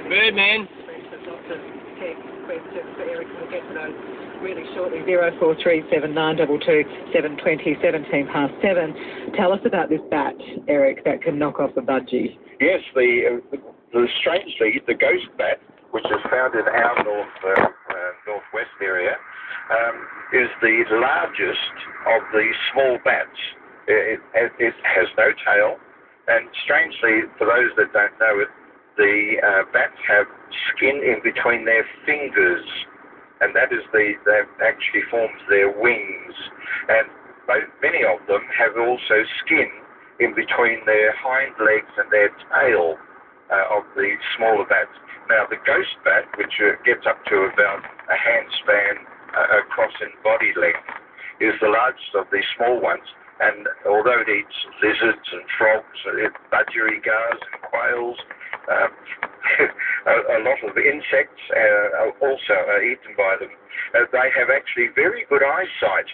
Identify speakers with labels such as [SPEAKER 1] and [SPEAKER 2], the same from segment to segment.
[SPEAKER 1] Birdman.
[SPEAKER 2] We'll get to those really shortly. 0437922720, 17 past 7. Tell us about this bat, Eric, that can knock off a budgie.
[SPEAKER 3] Yes, strangely, the ghost bat, which is found in our northwest area, is the largest of the small bats. It has no tail, and strangely, for those that don't know it, the bats have skin in between their fingers, and that actually forms their wings. And many of them have also skin in between their hind legs and their tail of the smaller bats. Now, the ghost bat, which gets up to about a hand span across in body length, is the largest of these small ones. And although it eats lizards and frogs, budgerigars and quails, a lot of insects also are eaten by them. They have actually very good eyesight,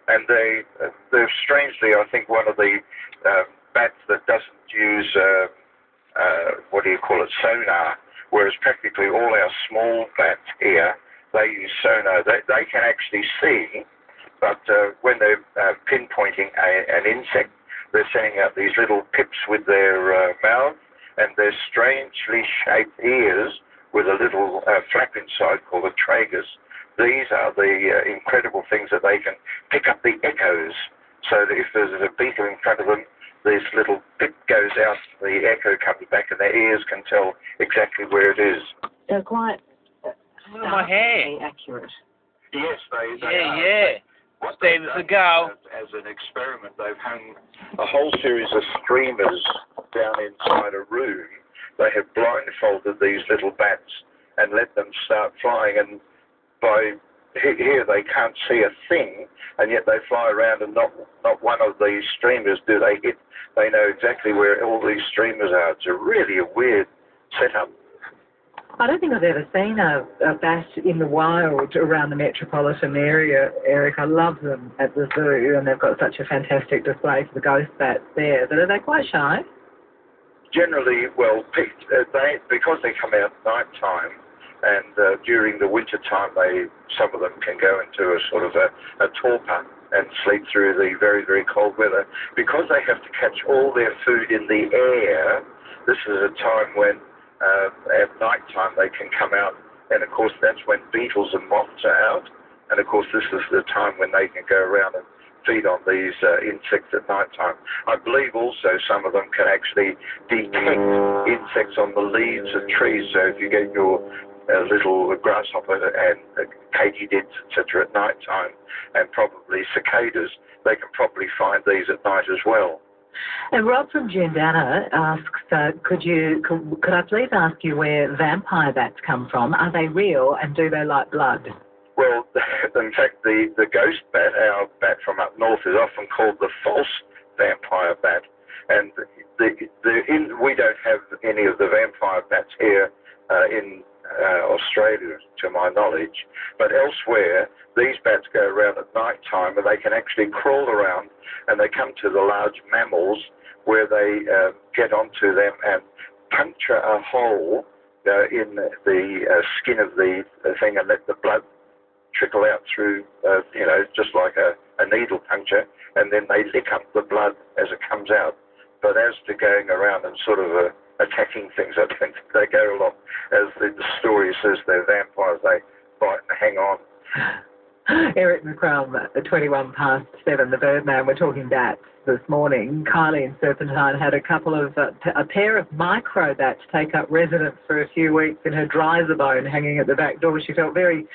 [SPEAKER 3] and they're strangely, I think, one of the bats that doesn't use sonar, whereas practically all our small bats here, they use sonar. They can actually see, but when they're pinpointing an insect, they're sending out these little pips with their mouth and their strangely shaped ears with a little flap inside called a tragus. These are the incredible things that they can pick up the echoes, so that if there's a beetle in front of them, this little pip goes out, the echo comes back, and their ears can tell exactly where it is.
[SPEAKER 2] They're quite
[SPEAKER 1] my hair.
[SPEAKER 2] accurate.
[SPEAKER 3] Yes, they
[SPEAKER 1] Yeah.
[SPEAKER 3] What
[SPEAKER 1] Stay
[SPEAKER 3] they've
[SPEAKER 1] the
[SPEAKER 3] done
[SPEAKER 1] go.
[SPEAKER 3] As an experiment, they've hung a whole series of streamers down inside a room. They have blindfolded these little bats and let them start flying, and by here they can't see a thing, and yet they fly around, and not one of these streamers do they hit. They know exactly where all these streamers are. It's really a weird setup.
[SPEAKER 2] I don't think I've ever seen a bat in the wild around the metropolitan area, Eric. I love them at the zoo, and they've got such a fantastic display for the ghost bats there. But are they quite shy?
[SPEAKER 3] Generally, well, because they come out at night time, and during the winter time, some of them can go into a sort of a torpor and sleep through the very, very cold weather. Because they have to catch all their food in the air, this is a time when at night time they can come out, and of course that's when beetles and moths are out, and of course this is the time when they can go around and feed on these insects at night time. I believe also some of them can actually detect insects on the leaves of trees, so if you get your little grasshopper and katydids, etc. at night time, and probably cicadas, they can probably find these at night as well.
[SPEAKER 2] And Rob from Jundana asks, could I please ask you where vampire bats come from? Are they real, and do they like blood?
[SPEAKER 3] Well, in fact, the ghost bat, our bat from up north, is often called the false vampire bat. And we don't have any of the vampire bats here in Australia, to my knowledge. But elsewhere, these bats go around at night time, and they can actually crawl around, and they come to the large mammals where they get onto them and puncture a hole in the skin of the thing and let the blood trickle out through, just like a needle puncture, and then they lick up the blood as it comes out. But as to going around and sort of attacking things, I don't think they go a lot. As the story says, they're vampires, they bite and hang on.
[SPEAKER 2] Eric McCrum, 21 past 7, the Birdman. We're talking bats this morning. Kylie in Serpentine had a pair of micro bats take up residence for a few weeks in her Dryserbone hanging at the back door. She felt very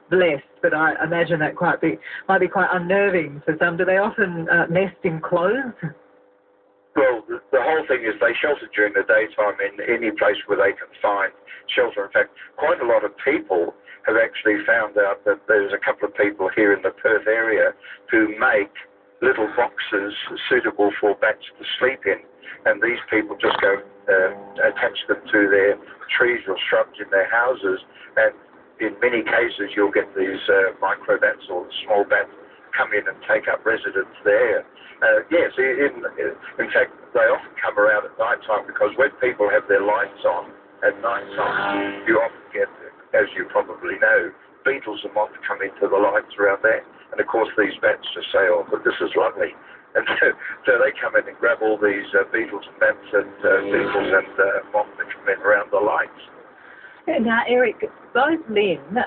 [SPEAKER 2] blessed, but I imagine that might be quite unnerving for some. Do they often nest in clothes?
[SPEAKER 3] Well, the whole thing is they shelter during the daytime in any place where they can find shelter. In fact, quite a lot of people have actually found out that there's a couple of people here in the Perth area who make little boxes suitable for bats to sleep in, and these people just go attach them to their trees or shrubs in their houses, and in many cases you'll get these micro bats or small bats come in and take up residence there. Yes, in fact, they often come around at night time because when people have their lights on at night time, you often get, as you probably know, beetles and moths come into the lights around there. And of course these bats just say, oh, but this is lovely. And so they come in and grab all these beetles and bats and beetles and moths that come in around the lights.
[SPEAKER 2] Now, Eric, both Lynn,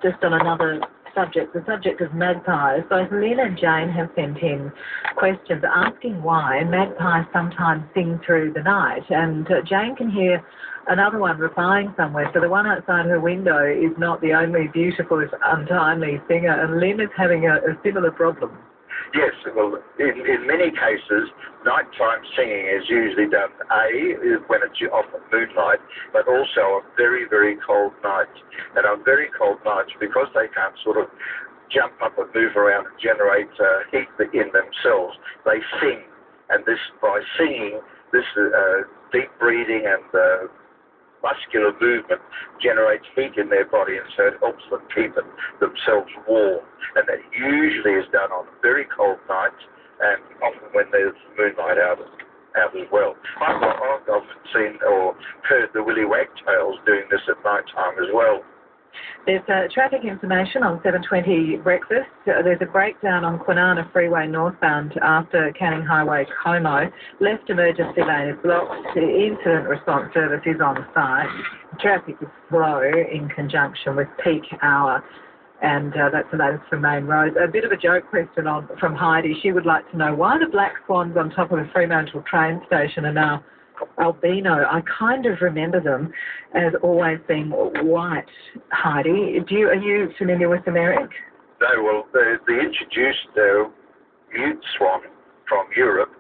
[SPEAKER 2] just on another subject, the subject of magpies, both Lynn and Jane have sent in questions asking why magpies sometimes sing through the night. And Jane can hear another one replying somewhere. So the one outside her window is not the only beautiful, untimely singer, and Lynn is having a similar problem.
[SPEAKER 3] Yes, well, in many cases, nighttime singing is usually done, when it's off at moonlight, but also on very, very cold nights. And on very cold nights, because they can't sort of jump up and move around and generate heat in themselves, they sing. And this, by singing, this deep breathing and muscular movement generates heat in their body, and so it helps them keep themselves warm. And that usually is done on very cold nights, and often when there's moonlight out as well. I've often seen or heard the willy wagtails doing this at night time as well.
[SPEAKER 2] There's traffic information on 7:20 breakfast. There's a breakdown on Kwinana Freeway northbound after Canning Highway, Como. Left emergency lane is blocked. The incident response service is on site. Traffic is slow in conjunction with peak hour. And that's the latest from Main Road. A bit of a joke question from Heidi. She would like to know why the black swans on top of the Fremantle train station are now albino. I kind of remember them as always being white. Heidi, are you familiar with them, Eric?
[SPEAKER 3] No, well, the introduced mute swan from Europe,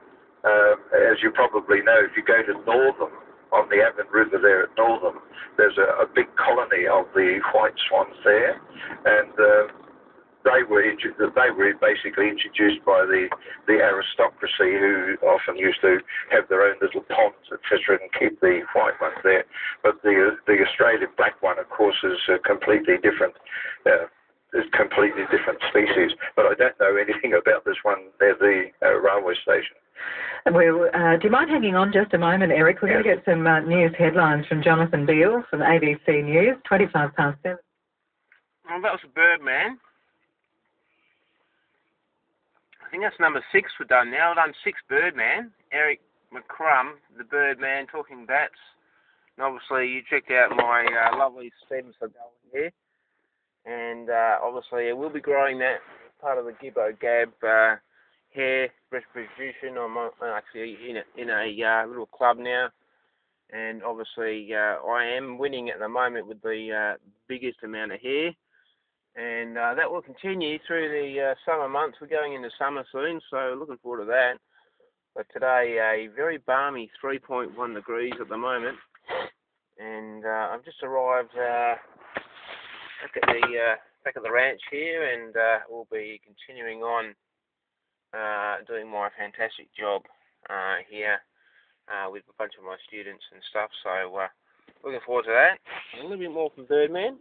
[SPEAKER 3] as you probably know, if you go to Northam, on the Avon River there at Northam, there's a big colony of the white swans there, and they were basically introduced by the aristocracy, who often used to have their own little ponds, etc., and keep the white ones there. But the Australian black one, of course, is a completely different species. But I don't know anything about this one near the railway station.
[SPEAKER 2] Well, do you mind hanging on just a moment, Eric? We're going to get some news headlines from Jonathan Beale from ABC News, 7:25.
[SPEAKER 1] Well, that was a Birdman. I think that's number 6 we've done now. I've done 6 Birdman. Eric McCrum, the Birdman, talking bats. And obviously you checked out my lovely stems for going here. And obviously I will be growing that as part of the Gibbo Gab hair retribution. I'm actually in a little club now. And obviously I am winning at the moment with the biggest amount of hair. And that will continue through the summer months. We're going into summer soon, so looking forward to that. But today, a very balmy 3.1 degrees at the moment. And I've just arrived back at the ranch here, and we'll be continuing on doing my fantastic job here with a bunch of my students and stuff. So looking forward to that. A little bit more from Birdman.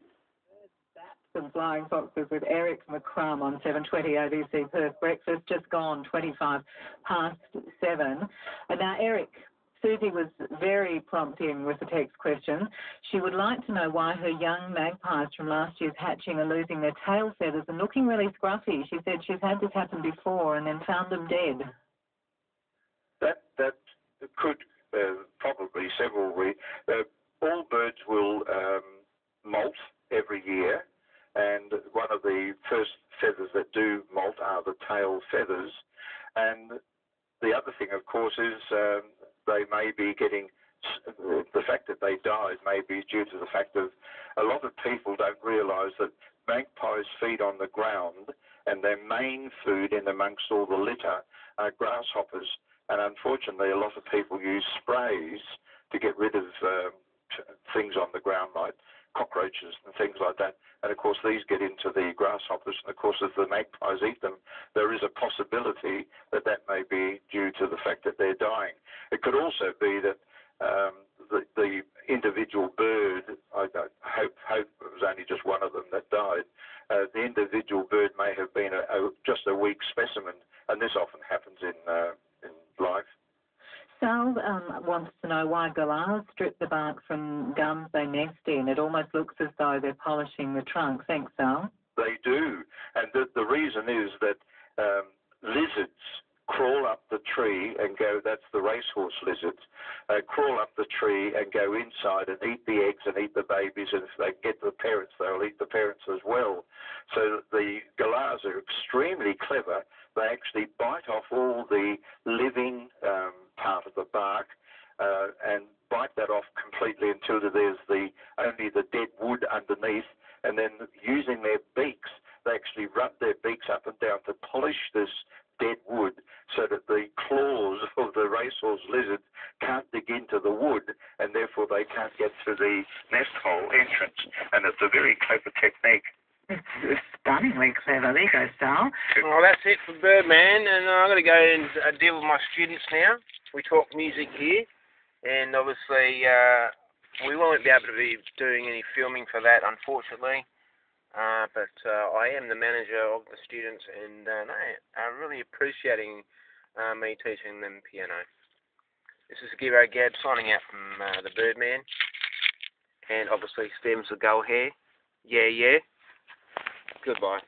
[SPEAKER 2] And Flying Foxes with Eric McCrum on 7:20 ABC Perth Breakfast, just gone 7:25. And now, Eric, Susie was very prompt in with the text question. She would like to know why her young magpies from last year's hatching are losing their tail feathers and looking really scruffy. She said she's had this happen before and then found them dead.
[SPEAKER 3] That could probably several reasons. All birds will molt every year. And one of the first feathers that do molt are the tail feathers. And the other thing, of course, is they may be getting, the fact that they died may be due to the fact that a lot of people don't realise that magpies feed on the ground, and their main food in amongst all the litter are grasshoppers. And unfortunately, a lot of people use sprays to get rid of things on the ground, like cockroaches and things like that. And of course these get into the grasshoppers, and of course if the magpies eat them, there is a possibility that may be due to the fact that they're dying. It could also be that the individual bird, I hope it was only just one of them that died, the individual bird may have been just a weak specimen, and this often happens in life.
[SPEAKER 2] to know why galahs strip the bark from gums they nest in. It almost looks as though they're polishing the trunk. Thanks, Sal.
[SPEAKER 3] They do, and the reason is that lizards crawl up the tree and go, that's the racehorse lizards, crawl up the tree and go inside and eat the eggs and eat the babies, and if they get the parents, they'll eat the parents as well. So the galahs are extremely clever. They actually bite off all the living part of the bark and bite that off completely until there's only the dead wood underneath, and then using their beaks, they actually rub their beaks up and down to polish this dead wood so that the claws of the racehorse lizard can't dig into the wood, and therefore they can't get to the nest hole entrance. And it's a very clever technique.
[SPEAKER 2] It's stunningly clever. There you go, Sal.
[SPEAKER 1] Well, that's it for Birdman, and I'm going to go and deal with my students now. We talk music here, and obviously we won't be able to be doing any filming for that, unfortunately. But I am the manager of the students, and they are really appreciating me teaching them piano. This is Giro Gab signing out from the Birdman, and obviously stems the gull hair. Yeah, yeah. Goodbye.